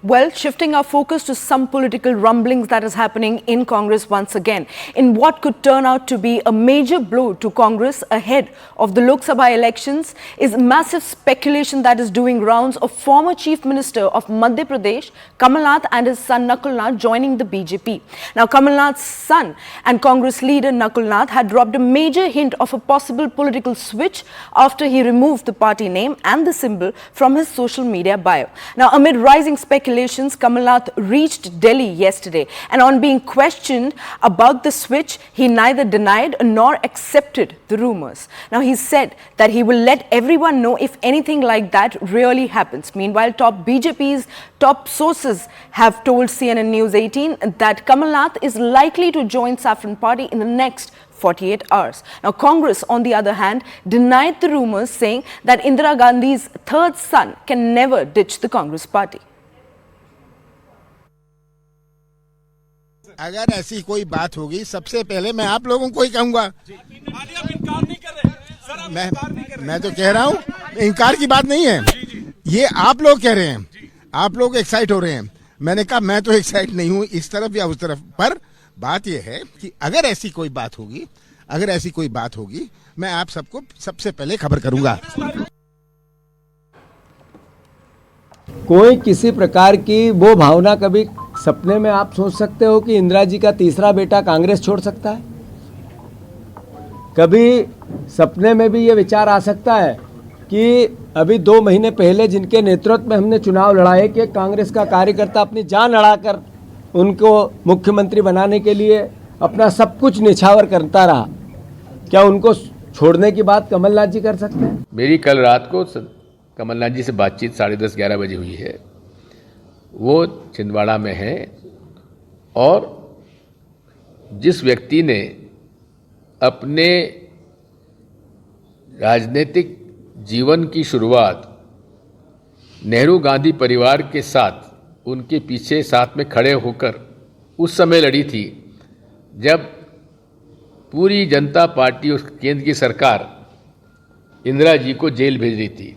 Well, shifting our focus to some political rumblings that is happening in Congress once again, in what could turn out to be a major blow to Congress ahead of the Lok Sabha elections, is massive speculation that is doing rounds of former Chief Minister of Madhya Pradesh, Kamal Nath, and his son Nakul Nath joining the BJP. Now, Kamal Nath's son and Congress leader Nakul Nath had dropped a major hint of a possible political switch after he removed the party name and the symbol from his social media bio. Now, amid rising speculation, Kamal Nath reached Delhi yesterday, and on being questioned about the switch, he neither denied nor accepted the rumors. Now, he said that he will let everyone know if anything like that really happens. Meanwhile, BJP's top sources have told CNN News 18 that Kamal Nath is likely to join Saffron Party in the next 48 hours. Now, Congress, on the other hand, denied the rumors, saying that Indira Gandhi's third son can never ditch the Congress party. अगर ऐसी कोई बात होगी, सबसे पहले मैं आप लोगों को ही कहूंगा। मैं तो कह रहा हूं, इनकार की बात नहीं है, ये आप लोग कह रहे हैं, आप लोग एक्साइट हो रहे हैं। मैंने कहा मैं तो एक्साइट नहीं हूं इस तरफ या उस तरफ, पर बात यह है कि अगर ऐसी कोई बात होगी, मैं आप सबको सबसे पहले खबर करूंगा। कोई किसी प्रकार की वो भावना कभी सपने में आप सोच सकते हो कि इंदिरा जी का तीसरा बेटा कांग्रेस छोड़ सकता है? कभी सपने में भी ये विचार आ सकता है कि अभी 2 महीने पहले जिनके नेतृत्व में हमने चुनाव लड़ाए कि कांग्रेस का कार्यकर्ता अपनी जान लड़ाकर उनको मुख्यमंत्री बनाने के लिए अपना सब कुछ निछावर करता रहा, क्या उनको छोड़ने की बात कमलनाथ जी कर सकते हैं? मेरी कल रात को कमलनाथ जी से बातचीत 10:30-11 बजे हुई है। वो छिंदवाड़ा में हैं और जिस व्यक्ति ने अपने राजनीतिक जीवन की शुरुआत नेहरू गांधी परिवार के साथ, उनके पीछे साथ में खड़े होकर उस समय लड़ी थी जब पूरी जनता पार्टी और केंद्र की सरकार इंदिरा जी को जेल भेज रही थी,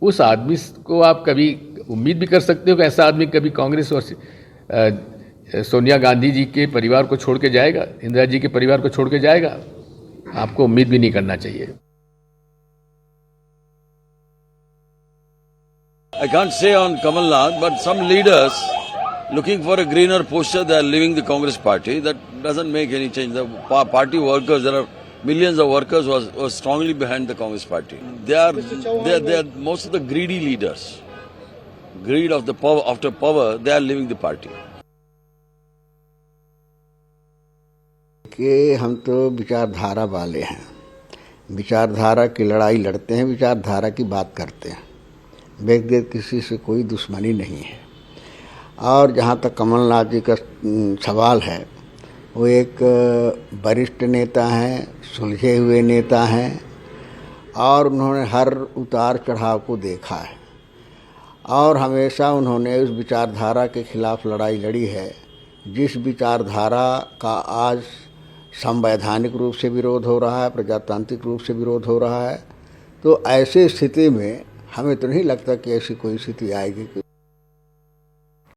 उस आदमी को आप कभी उम्मीद भी कर सकते हो कि ऐसा आदमी कभी कांग्रेस और सोनिया गांधी जी के परिवार को छोड़ के जाएगा, इंदिरा जी के परिवार को छोड़ के जाएगा? आपको उम्मीद भी नहीं करना चाहिए। I can't say on Kamal Nath, but some leaders looking for a greener posture, they are leaving the Congress party. That doesn't make any change. The party workers, there are millions of workers who are strongly behind the Congress party. They are most of the greedy leaders. Greed of the power, after power, they are leaving the party. कि हम तो विचारधारा वाले हैं, विचारधारा की लड़ाई लड़ते हैं, विचारधारा की बात करते हैं, व्यक्तिगत किसी से कोई दुश्मनी नहीं है। और जहाँ तक कमलनाथ जी का सवाल है, वो एक वरिष्ठ नेता हैं, सुलझे हुए नेता हैं और उन्होंने हर उतार चढ़ाव को देखा है और हमेशा उन्होंने उस विचारधारा के खिलाफ लड़ाई लड़ी है जिस विचारधारा का आज संवैधानिक रूप से विरोध हो रहा है, प्रजातांत्रिक रूप से विरोध हो रहा है। तो ऐसे स्थिति में हमें तो नहीं लगता कि ऐसी कोई स्थिति आएगी।